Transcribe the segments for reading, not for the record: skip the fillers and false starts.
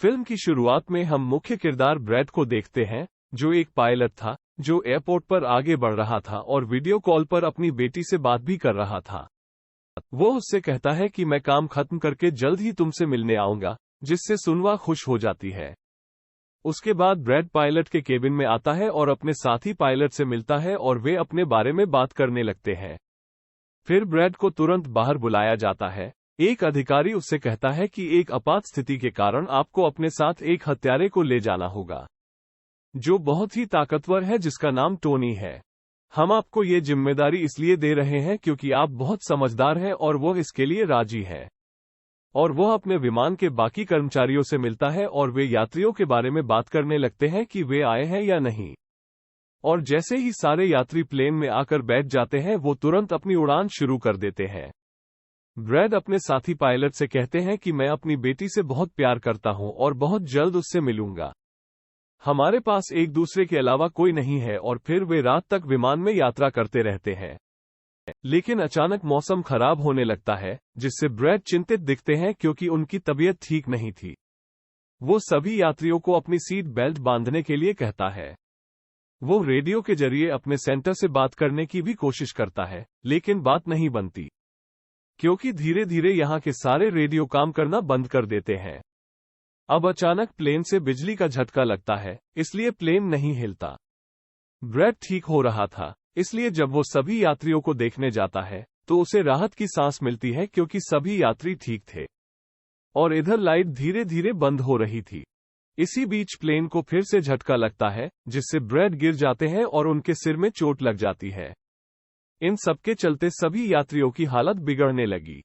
Film की शुरुआत में हम मुख्य किरदार ब्रैड को देखते हैं, जो एक पायलट था जो एयरपोर्ट पर आगे बढ़ रहा था और वीडियो कॉल पर अपनी बेटी से बात भी कर रहा था। वो उससे कहता है कि मैं काम खत्म करके जल्द ही तुमसे मिलने आऊंगा, जिससे सुनवा खुश हो जाती है। उसके बाद ब्रैड पायलट के केबिन में आता है और अपने साथी पायलट से मिलता है और वे अपने बारे में बात करने लगते हैं। फिर ब्रैड को तुरंत बाहर बुलाया जाता है। एक अधिकारी उससे कहता है कि एक आपात स्थिति के कारण आपको अपने साथ एक हत्यारे को ले जाना होगा, जो बहुत ही ताकतवर है, जिसका नाम टोनी है। हम आपको ये जिम्मेदारी इसलिए दे रहे हैं क्योंकि आप बहुत समझदार हैं और वो इसके लिए राजी है। और वह अपने विमान के बाकी कर्मचारियों से मिलता है और वे यात्रियों के बारे में बात करने लगते हैं कि वे आए हैं या नहीं। और जैसे ही सारे यात्री प्लेन में आकर बैठ जाते हैं, वो तुरंत अपनी उड़ान शुरू कर देते हैं। ब्रैड अपने साथी पायलट से कहते हैं कि मैं अपनी बेटी से बहुत प्यार करता हूं और बहुत जल्द उससे मिलूंगा। हमारे पास एक दूसरे के अलावा कोई नहीं है। और फिर वे रात तक विमान में यात्रा करते रहते हैं। लेकिन अचानक मौसम खराब होने लगता है, जिससे ब्रैड चिंतित दिखते हैं क्योंकि उनकी तबीयत ठीक नहीं थी। वो सभी यात्रियों को अपनी सीट बेल्ट बांधने के लिए कहता है। वो रेडियो के जरिए अपने सेंटर से बात करने की भी कोशिश करता है, लेकिन बात नहीं बनती, क्योंकि धीरे धीरे यहाँ के सारे रेडियो काम करना बंद कर देते हैं। अब अचानक प्लेन से बिजली का झटका लगता है, इसलिए प्लेन नहीं हिलता। ब्रैड ठीक हो रहा था, इसलिए जब वो सभी यात्रियों को देखने जाता है तो उसे राहत की सांस मिलती है क्योंकि सभी यात्री ठीक थे। और इधर लाइट धीरे धीरे बंद हो रही थी। इसी बीच प्लेन को फिर से झटका लगता है, जिससे ब्रैड गिर जाते हैं और उनके सिर में चोट लग जाती है। इन सबके चलते सभी यात्रियों की हालत बिगड़ने लगी।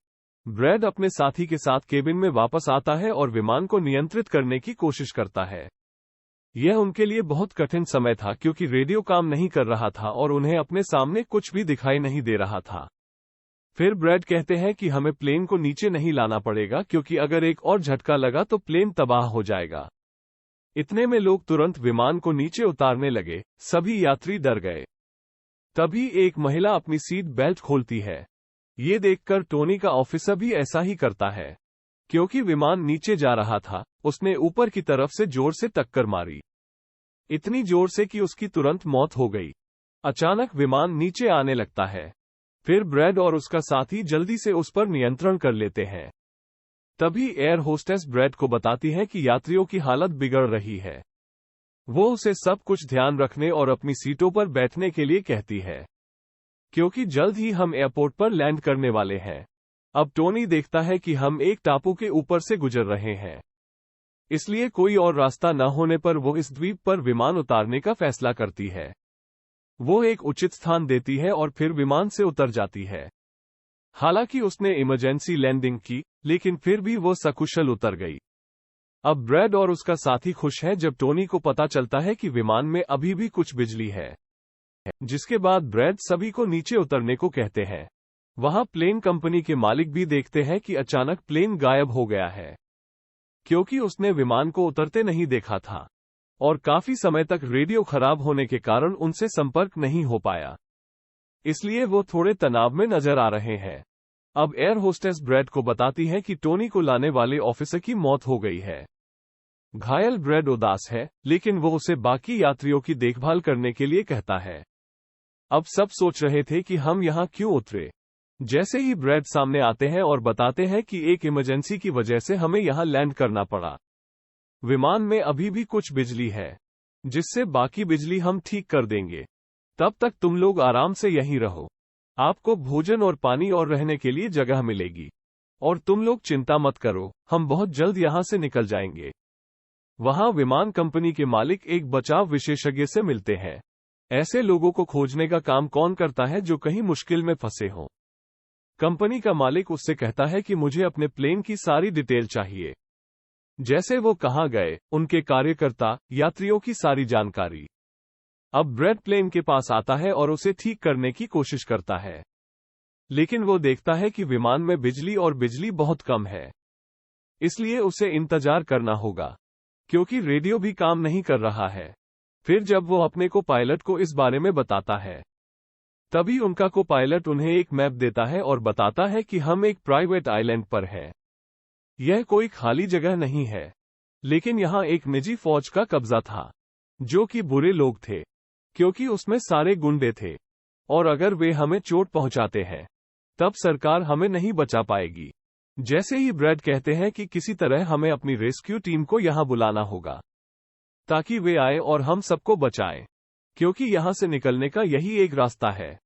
ब्रैड अपने साथी के साथ केबिन में वापस आता है और विमान को नियंत्रित करने की कोशिश करता है। यह उनके लिए बहुत कठिन समय था क्योंकि रेडियो काम नहीं कर रहा था और उन्हें अपने सामने कुछ भी दिखाई नहीं दे रहा था। फिर ब्रैड कहते हैं कि हमें प्लेन को नीचे नहीं लाना पड़ेगा क्योंकि अगर एक और झटका लगा तो प्लेन तबाह हो जाएगा। इतने में लोग तुरंत विमान को नीचे उतारने लगे। सभी यात्री डर गए। तभी एक महिला अपनी सीट बेल्ट खोलती है। ये देखकर टोनी का ऑफिसर भी ऐसा ही करता है। क्योंकि विमान नीचे जा रहा था, उसने ऊपर की तरफ से जोर से टक्कर मारी, इतनी जोर से कि उसकी तुरंत मौत हो गई। अचानक विमान नीचे आने लगता है। फिर ब्रैड और उसका साथी जल्दी से उस पर नियंत्रण कर लेते हैं। तभी एयर होस्टेस ब्रैड को बताती है कि यात्रियों की हालत बिगड़ रही है। वो उसे सब कुछ ध्यान रखने और अपनी सीटों पर बैठने के लिए कहती है, क्योंकि जल्द ही हम एयरपोर्ट पर लैंड करने वाले हैं। अब टोनी देखता है कि हम एक टापू के ऊपर से गुजर रहे हैं, इसलिए कोई और रास्ता न होने पर वो इस द्वीप पर विमान उतारने का फैसला करती है। वो एक उचित स्थान देती है और फिर विमान से उतर जाती है। हालांकि उसने इमरजेंसी लैंडिंग की, लेकिन फिर भी वो सकुशल उतर गई। अब ब्रैड और उसका साथी खुश है जब टोनी को पता चलता है कि विमान में अभी भी कुछ बिजली है। जिसके बाद ब्रैड सभी को नीचे उतरने को कहते हैं। वहां प्लेन कंपनी के मालिक भी देखते हैं कि अचानक प्लेन गायब हो गया है, क्योंकि उसने विमान को उतरते नहीं देखा था और काफी समय तक रेडियो खराब होने के कारण उनसे संपर्क नहीं हो पाया। इसलिए वो थोड़े तनाव में नजर आ रहे हैं। अब एयर होस्टेस ब्रैड को बताती है कि टोनी को लाने वाले ऑफिसर की मौत हो गई है। घायल ब्रैड उदास है, लेकिन वो उसे बाकी यात्रियों की देखभाल करने के लिए कहता है। अब सब सोच रहे थे कि हम यहाँ क्यों उतरे। जैसे ही ब्रैड सामने आते हैं और बताते हैं कि एक इमरजेंसी की वजह से हमें यहाँ लैंड करना पड़ा। विमान में अभी भी कुछ बिजली है, जिससे बाकी बिजली हम ठीक कर देंगे। तब तक तुम लोग आराम से यहीं रहो। आपको भोजन और पानी और रहने के लिए जगह मिलेगी। और तुम लोग चिंता मत करो, हम बहुत जल्द यहाँ से निकल जाएंगे। वहाँ विमान कंपनी के मालिक एक बचाव विशेषज्ञ से मिलते हैं। ऐसे लोगों को खोजने का काम कौन करता है जो कहीं मुश्किल में फंसे हों। कंपनी का मालिक उससे कहता है कि मुझे अपने प्लेन की सारी डिटेल चाहिए, जैसे वो कहाँ गए, उनके कार्यकर्ता, यात्रियों की सारी जानकारी। अब ब्रैड प्लेन के पास आता है और उसे ठीक करने की कोशिश करता है, लेकिन वो देखता है कि विमान में बिजली बहुत कम है। इसलिए उसे इंतजार करना होगा, क्योंकि रेडियो भी काम नहीं कर रहा है। फिर जब वो अपने को पायलट को इस बारे में बताता है, तभी उनका को पायलट उन्हें एक मैप देता है और बताता है कि हम एक प्राइवेट आइलैंड पर हैं। यह कोई खाली जगह नहीं है। लेकिन यहाँ एक निजी फौज का कब्जा था, जो कि बुरे लोग थे, क्योंकि उसमें सारे गुंडे थे, और अगर वे हमें चोट पहुंचाते हैं तब सरकार हमें नहीं बचा पाएगी। जैसे ही ब्रैड कहते हैं कि किसी तरह हमें अपनी रेस्क्यू टीम को यहाँ बुलाना होगा ताकि वे आए और हम सबको बचाएं, क्योंकि यहाँ से निकलने का यही एक रास्ता है।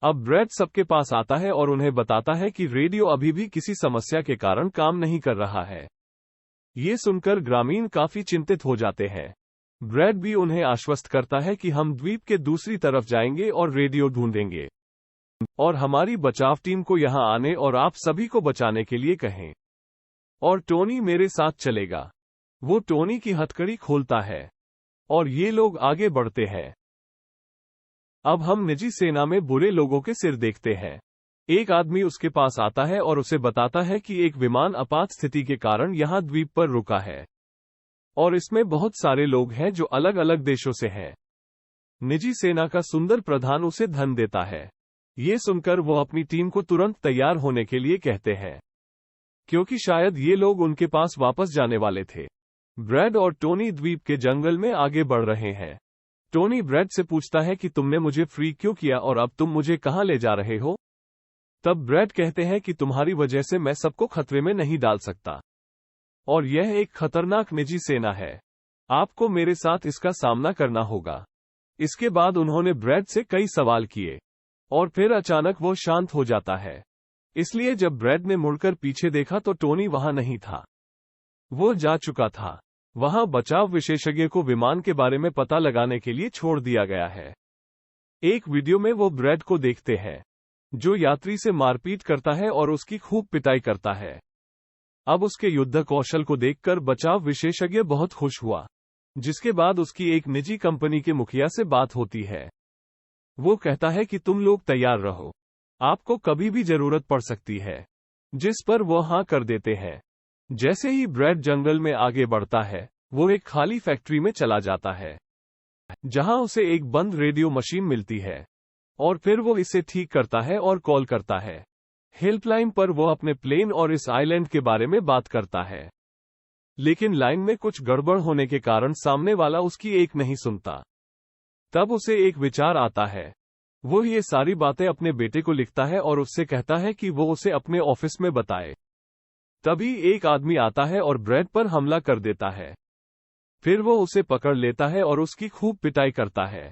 अब ब्रैड सबके पास आता है और उन्हें बताता है कि रेडियो अभी भी किसी समस्या के कारण काम नहीं कर रहा है। ये सुनकर ग्रामीण काफी चिंतित हो जाते हैं। ब्रैड भी उन्हें आश्वस्त करता है कि हम द्वीप के दूसरी तरफ जाएंगे और रेडियो ढूंढेंगे और हमारी बचाव टीम को यहां आने और आप सभी को बचाने के लिए कहें। और टोनी मेरे साथ चलेगा। वो टोनी की हथकड़ी खोलता है और ये लोग आगे बढ़ते हैं। अब हम निजी सेना में बुरे लोगों के सिर देखते हैं। एक आदमी उसके पास आता है और उसे बताता है कि एक विमान आपात स्थिति के कारण यहां द्वीप पर रुका है और इसमें बहुत सारे लोग हैं जो अलग अलग देशों से हैं। निजी सेना का सुंदर प्रधान उसे धन देता है। ये सुनकर वो अपनी टीम को तुरंत तैयार होने के लिए कहते हैं, क्योंकि शायद ये लोग उनके पास वापस जाने वाले थे। ब्रैड और टोनी द्वीप के जंगल में आगे बढ़ रहे हैं। टोनी ब्रैड से पूछता है कि तुमने मुझे फ्री क्यों किया और अब तुम मुझे कहां ले जा रहे हो? तब ब्रैड कहते हैं कि तुम्हारी वजह से मैं सबको खतरे में नहीं डाल सकता और यह एक खतरनाक निजी सेना है। आपको मेरे साथ इसका सामना करना होगा। इसके बाद उन्होंने ब्रैड से कई सवाल किए और फिर अचानक वो शांत हो जाता है। इसलिए जब ब्रैड ने मुड़कर पीछे देखा तो टोनी वहां नहीं था। वो जा चुका था। वहां बचाव विशेषज्ञ को विमान के बारे में पता लगाने के लिए छोड़ दिया गया है। एक वीडियो में वो ब्रैड को देखते हैं, जो यात्री से मारपीट करता है और उसकी खूब पिटाई करता है। अब उसके युद्ध कौशल को देखकर बचाव विशेषज्ञ बहुत खुश हुआ, जिसके बाद उसकी एक निजी कंपनी के मुखिया से बात होती है। वो कहता है कि तुम लोग तैयार रहो, आपको कभी भी जरूरत पड़ सकती है, जिस पर वो हाँ कर देते हैं। जैसे ही ब्रैड जंगल में आगे बढ़ता है, वो एक खाली फैक्ट्री में चला जाता है, जहां उसे एक बंद रेडियो मशीन मिलती है और फिर वो इसे ठीक करता है और कॉल करता है। हेल्पलाइन पर वो अपने प्लेन और इस आइलैंड के बारे में बात करता है, लेकिन लाइन में कुछ गड़बड़ होने के कारण सामने वाला उसकी एक नहीं सुनता। तब उसे एक विचार आता है। वो ये सारी बातें अपने बेटे को लिखता है और उससे कहता है कि वो उसे अपने ऑफिस में बताए। तभी एक आदमी आता है और ब्रैड पर हमला कर देता है। फिर वो उसे पकड़ लेता है और उसकी खूब पिटाई करता है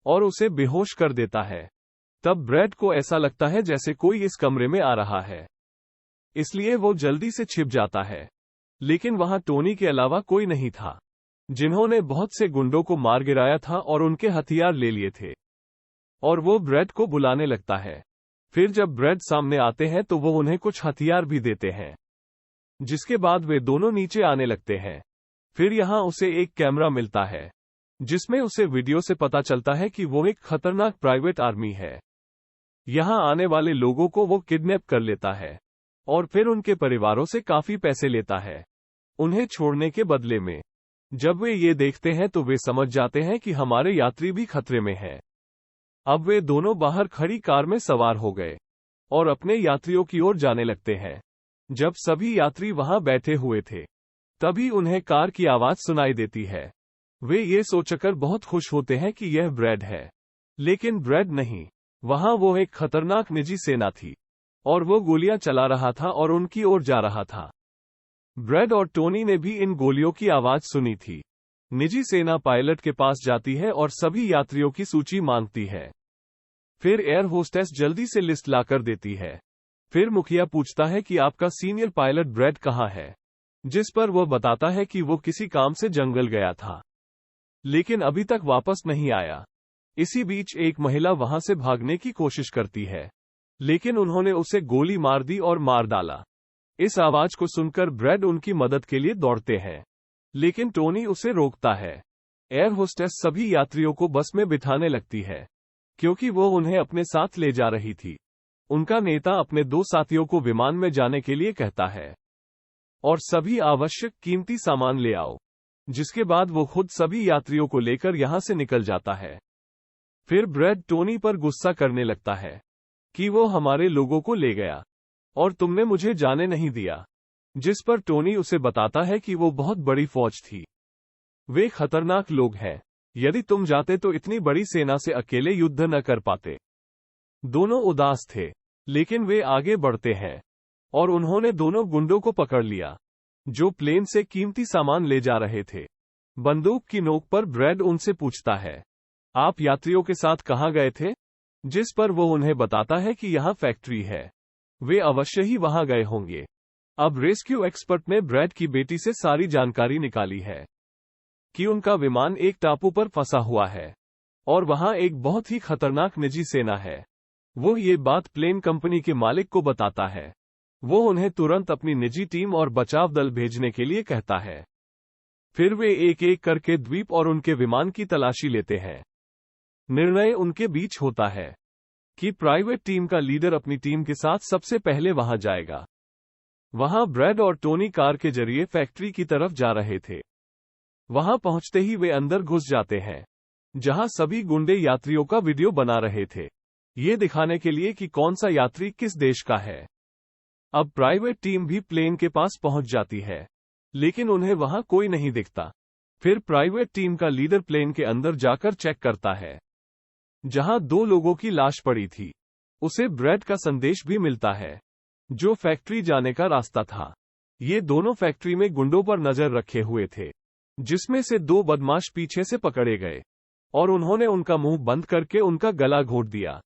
और उसे बेहोश कर देता है। तब ब्रैड को ऐसा लगता है जैसे कोई इस कमरे में आ रहा है, इसलिए वो जल्दी से छिप जाता है। लेकिन वहां टोनी के अलावा कोई नहीं था, जिन्होंने बहुत से गुंडों को मार गिराया था और उनके हथियार ले लिए थे। और वो ब्रैड को बुलाने लगता है। फिर जब ब्रैड सामने आते हैं तो वो उन्हें कुछ हथियार भी देते हैं, जिसके बाद वे दोनों नीचे आने लगते हैं। फिर यहां उसे एक कैमरा मिलता है, जिसमें उसे वीडियो से पता चलता है कि वो एक खतरनाक प्राइवेट आर्मी है। यहां आने वाले लोगों को वो किडनैप कर लेता है और फिर उनके परिवारों से काफी पैसे लेता है, उन्हें छोड़ने के बदले में। जब वे ये देखते हैं तो वे समझ जाते हैं कि हमारे यात्री भी खतरे में हैं। अब वे दोनों बाहर खड़ी कार में सवार हो गए और अपने यात्रियों की ओर जाने लगते हैं। जब सभी यात्री वहां बैठे हुए थे, तभी उन्हें कार की आवाज सुनाई देती है। वे ये सोचकर बहुत खुश होते हैं कि यह ब्रैड है, लेकिन ब्रैड नहीं। वहां वो एक खतरनाक निजी सेना थी और वो गोलियां चला रहा था और उनकी ओर जा रहा था। ब्रैड और टोनी ने भी इन गोलियों की आवाज सुनी थी। निजी सेना पायलट के पास जाती है और सभी यात्रियों की सूची मांगती है। फिर एयर होस्टेस जल्दी से लिस्ट लाकर देती है। फिर मुखिया पूछता है कि आपका सीनियर पायलट ब्रैड कहाँ है, जिस पर वह बताता है कि वो किसी काम से जंगल गया था, लेकिन अभी तक वापस नहीं आया। इसी बीच एक महिला वहां से भागने की कोशिश करती है, लेकिन उन्होंने उसे गोली मार दी और मार डाला। इस आवाज को सुनकर ब्रैड उनकी मदद के लिए दौड़ते हैं, लेकिन टोनी उसे रोकता है। एयर होस्टेस सभी यात्रियों को बस में बिठाने लगती है, क्योंकि वो उन्हें अपने साथ ले जा रही थी। उनका नेता अपने 2 साथियों को विमान में जाने के लिए कहता है और सभी आवश्यक कीमती सामान ले आओ, जिसके बाद वो खुद सभी यात्रियों को लेकर यहां से निकल जाता है। फिर ब्रैड टोनी पर गुस्सा करने लगता है कि वो हमारे लोगों को ले गया और तुमने मुझे जाने नहीं दिया। जिस पर टोनी उसे बताता है कि वो बहुत बड़ी फौज थी। वे खतरनाक लोग हैं। यदि तुम जाते तो इतनी बड़ी सेना से अकेले युद्ध न कर पाते। दोनों उदास थे, लेकिन वे आगे बढ़ते हैं और उन्होंने दोनों गुंडों को पकड़ लिया जो प्लेन से कीमती सामान ले जा रहे थे। बंदूक की नोक पर ब्रैड उनसे पूछता है, आप यात्रियों के साथ कहां गए थे? जिस पर वो उन्हें बताता है कि यहां फैक्ट्री है। वे अवश्य ही वहां गए होंगे। अब रेस्क्यू एक्सपर्ट ने ब्रैड की बेटी से सारी जानकारी निकाली है कि उनका विमान एक टापू पर फंसा हुआ है और वहां एक बहुत ही खतरनाक निजी सेना है। वो ये बात प्लेन कंपनी के मालिक को बताता है। वो उन्हें तुरंत अपनी निजी टीम और बचाव दल भेजने के लिए कहता है। फिर वे एक एक करके द्वीप और उनके विमान की तलाशी लेते हैं। निर्णय उनके बीच होता है कि प्राइवेट टीम का लीडर अपनी टीम के साथ सबसे पहले वहां जाएगा। वहां ब्रैड और टोनी कार के जरिए फैक्ट्री की तरफ जा रहे थे। वहां पहुंचते ही वे अंदर घुस जाते हैं, जहां सभी गुंडे यात्रियों का वीडियो बना रहे थे, ये दिखाने के लिए कि कौन सा यात्री किस देश का है। अब प्राइवेट टीम भी प्लेन के पास पहुंच जाती है, लेकिन उन्हें वहां कोई नहीं दिखता। फिर प्राइवेट टीम का लीडर प्लेन के अंदर जाकर चेक करता है, जहां 2 लोगों की लाश पड़ी थी। उसे ब्रैड का संदेश भी मिलता है, जो फैक्ट्री जाने का रास्ता था। ये दोनों फैक्ट्री में गुंडों पर नजर रखे हुए थे, जिसमें से 2 बदमाश पीछे से पकड़े गए और उन्होंने उनका मुंह बंद करके उनका गला घोट दिया,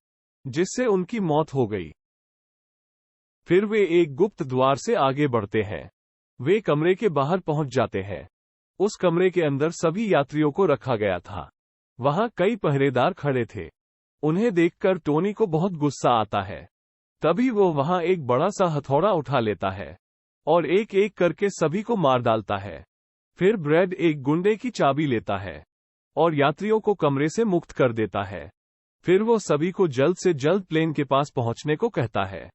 जिससे उनकी मौत हो गई। फिर वे एक गुप्त द्वार से आगे बढ़ते हैं। वे कमरे के बाहर पहुंच जाते हैं। उस कमरे के अंदर सभी यात्रियों को रखा गया था। वहां कई पहरेदार खड़े थे। उन्हें देखकर टोनी को बहुत गुस्सा आता है। तभी वो वहां एक बड़ा सा हथौड़ा उठा लेता है और एक एक करके सभी को मार डालता है। फिर ब्रैड एक गुंडे की चाबी लेता है और यात्रियों को कमरे से मुक्त कर देता है। फिर वो सभी को जल्द से जल्द प्लेन के पास पहुंचने को कहता है,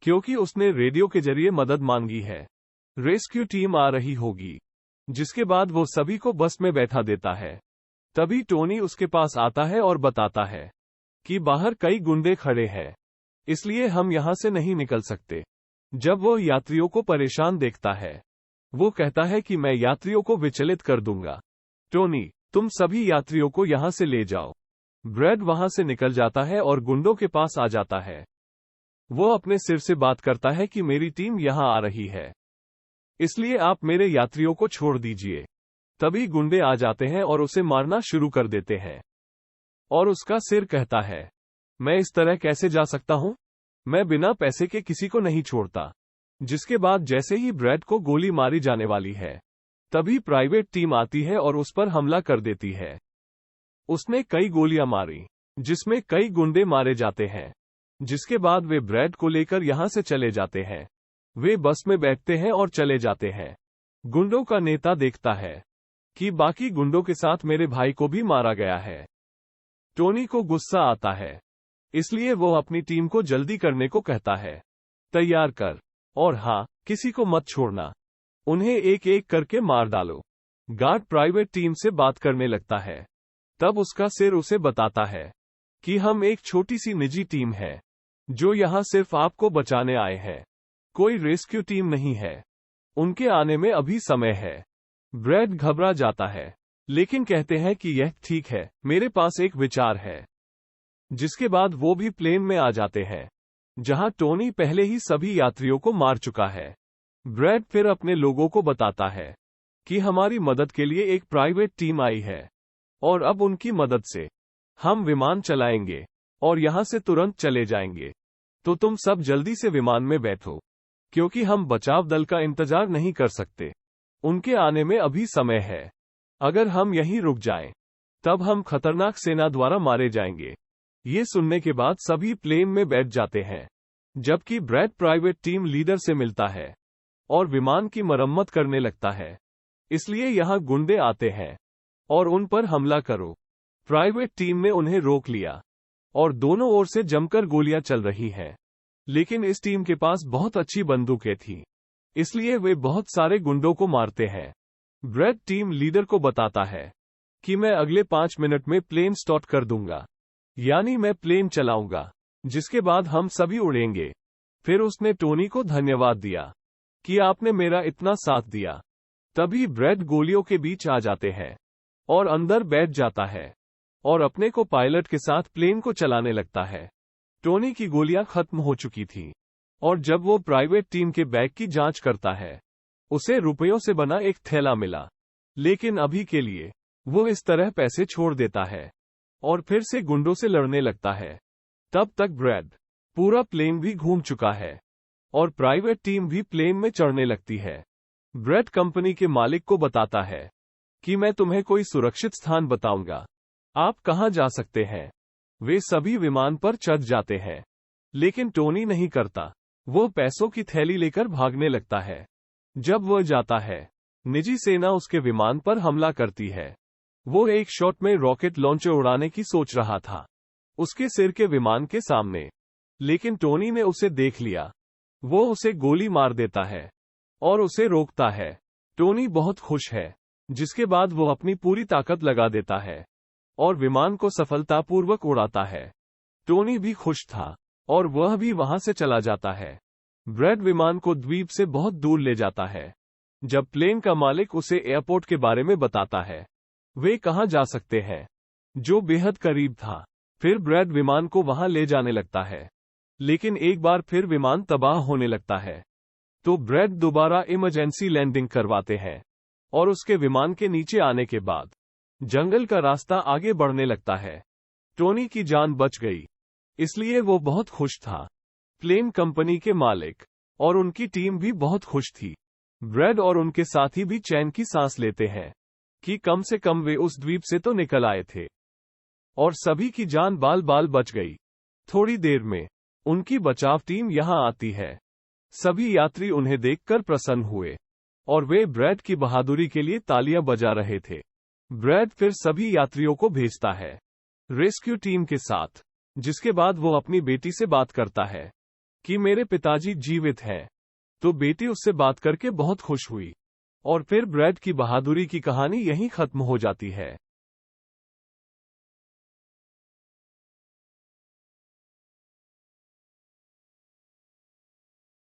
क्योंकि उसने रेडियो के जरिए मदद मांगी है। रेस्क्यू टीम आ रही होगी। जिसके बाद वो सभी को बस में बैठा देता है। तभी टोनी उसके पास आता है और बताता है कि बाहर कई गुंडे खड़े हैं, इसलिए हम यहां से नहीं निकल सकते। जब वो यात्रियों को परेशान देखता है, वो कहता है कि मैं यात्रियों को विचलित कर दूंगा। टोनी, तुम सभी यात्रियों को यहां से ले जाओ। ब्रैड वहां से निकल जाता है और गुंडों के पास आ जाता है। वो अपने सिर से बात करता है कि मेरी टीम यहां आ रही है, इसलिए आप मेरे यात्रियों को छोड़ दीजिए। तभी गुंडे आ जाते हैं और उसे मारना शुरू कर देते हैं और उसका सिर कहता है, मैं इस तरह कैसे जा सकता हूं? मैं बिना पैसे के किसी को नहीं छोड़ता। जिसके बाद जैसे ही ब्रैड को गोली मारी जाने वाली है, तभी प्राइवेट टीम आती है और उस पर हमला कर देती है। उसने कई गोलियां मारी, जिसमें कई गुंडे मारे जाते हैं। जिसके बाद वे ब्रैड को लेकर यहां से चले जाते हैं। वे बस में बैठते हैं और चले जाते हैं। गुंडों का नेता देखता है कि बाकी गुंडों के साथ मेरे भाई को भी मारा गया है। टोनी को गुस्सा आता है, इसलिए वो अपनी टीम को जल्दी करने को कहता है। तैयार कर, और हाँ, किसी को मत छोड़ना। उन्हें एक एक करके मार डालो। गार्ड प्राइवेट टीम से बात करने लगता है। तब उसका सिर उसे बताता है कि हम एक छोटी सी निजी टीम है, जो यहां सिर्फ आपको बचाने आए हैं। कोई रेस्क्यू टीम नहीं है। उनके आने में अभी समय है। ब्रैड घबरा जाता है, लेकिन कहते हैं कि यह ठीक है, मेरे पास एक विचार है। जिसके बाद वो भी प्लेन में आ जाते हैं, जहां टोनी पहले ही सभी यात्रियों को मार चुका है। ब्रैड फिर अपने लोगों को बताता है कि हमारी मदद के लिए एक प्राइवेट टीम आई है और अब उनकी मदद से हम विमान चलाएंगे और यहां से तुरंत चले जाएंगे। तो तुम सब जल्दी से विमान में बैठो, क्योंकि हम बचाव दल का इंतजार नहीं कर सकते। उनके आने में अभी समय है। अगर हम यहीं रुक जाएं, तब हम खतरनाक सेना द्वारा मारे जाएंगे। ये सुनने के बाद सभी प्लेन में बैठ जाते हैं, जबकि ब्रैड प्राइवेट टीम लीडर से मिलता है और विमान की मरम्मत करने लगता है। इसलिए यहां गुंडे आते हैं और उन पर हमला करो। प्राइवेट टीम ने उन्हें रोक लिया और दोनों ओर से जमकर गोलियां चल रही हैं। लेकिन इस टीम के पास बहुत अच्छी बंदूकें थी, इसलिए वे बहुत सारे गुंडों को मारते हैं। ब्रैड टीम लीडर को बताता है कि मैं अगले 5 मिनट में प्लेन स्टार्ट कर दूंगा, यानी मैं प्लेन चलाऊंगा, जिसके बाद हम सभी उड़ेंगे। फिर उसने टोनी को धन्यवाद दिया कि आपने मेरा इतना साथ दिया। तभी ब्रैड गोलियों के बीच आ जाते हैं और अंदर बैठ जाता है और अपने को पायलट के साथ प्लेन को चलाने लगता है। टोनी की गोलियां खत्म हो चुकी थी और जब वो प्राइवेट टीम के बैग की जांच करता है, उसे रुपयों से बना एक थैला मिला। लेकिन अभी के लिए वो इस तरह पैसे छोड़ देता है और फिर से गुंडों से लड़ने लगता है। तब तक ब्रैड पूरा प्लेन भी घूम चुका है और प्राइवेट टीम भी प्लेन में चढ़ने लगती है। ब्रैड कंपनी के मालिक को बताता है कि मैं तुम्हें कोई सुरक्षित स्थान बताऊंगा, आप कहां जा सकते हैं। वे सभी विमान पर चढ़ जाते हैं, लेकिन टोनी नहीं करता। वो पैसों की थैली लेकर भागने लगता है। जब वह जाता है, निजी सेना उसके विमान पर हमला करती है। वो एक शॉट में रॉकेट लॉन्चर उड़ाने की सोच रहा था उसके सिर के विमान के सामने, लेकिन टोनी ने उसे देख लिया। वो उसे गोली मार देता है और उसे रोकता है। टोनी बहुत खुश है, जिसके बाद वो अपनी पूरी ताकत लगा देता है और विमान को सफलतापूर्वक उड़ाता है। टोनी भी खुश था और वह भी वहां से चला जाता है। ब्रैड विमान को द्वीप से बहुत दूर ले जाता है। जब प्लेन का मालिक उसे एयरपोर्ट के बारे में बताता है, वे कहां जा सकते हैं, जो बेहद करीब था, फिर ब्रैड विमान को वहां ले जाने लगता है। लेकिन एक बार फिर विमान तबाह होने लगता है, तो ब्रैड दोबारा इमरजेंसी लैंडिंग करवाते हैं और उसके विमान के नीचे आने के बाद जंगल का रास्ता आगे बढ़ने लगता है। टोनी की जान बच गई, इसलिए वो बहुत खुश था। प्लेन कंपनी के मालिक और उनकी टीम भी बहुत खुश थी। ब्रैड और उनके साथी भी चैन की सांस लेते हैं कि कम से कम वे उस द्वीप से तो निकल आए थे और सभी की जान बाल बाल बच गई। थोड़ी देर में उनकी बचाव टीम यहां आती है। सभी यात्री उन्हें देखकर प्रसन्न हुए और वे ब्रैड की बहादुरी के लिए तालियां बजा रहे थे। ब्रैड फिर सभी यात्रियों को भेजता है रेस्क्यू टीम के साथ, जिसके बाद वो अपनी बेटी से बात करता है कि मेरे पिताजी जीवित हैं। तो बेटी उससे बात करके बहुत खुश हुई और फिर ब्रैड की बहादुरी की कहानी यहीं खत्म हो जाती है।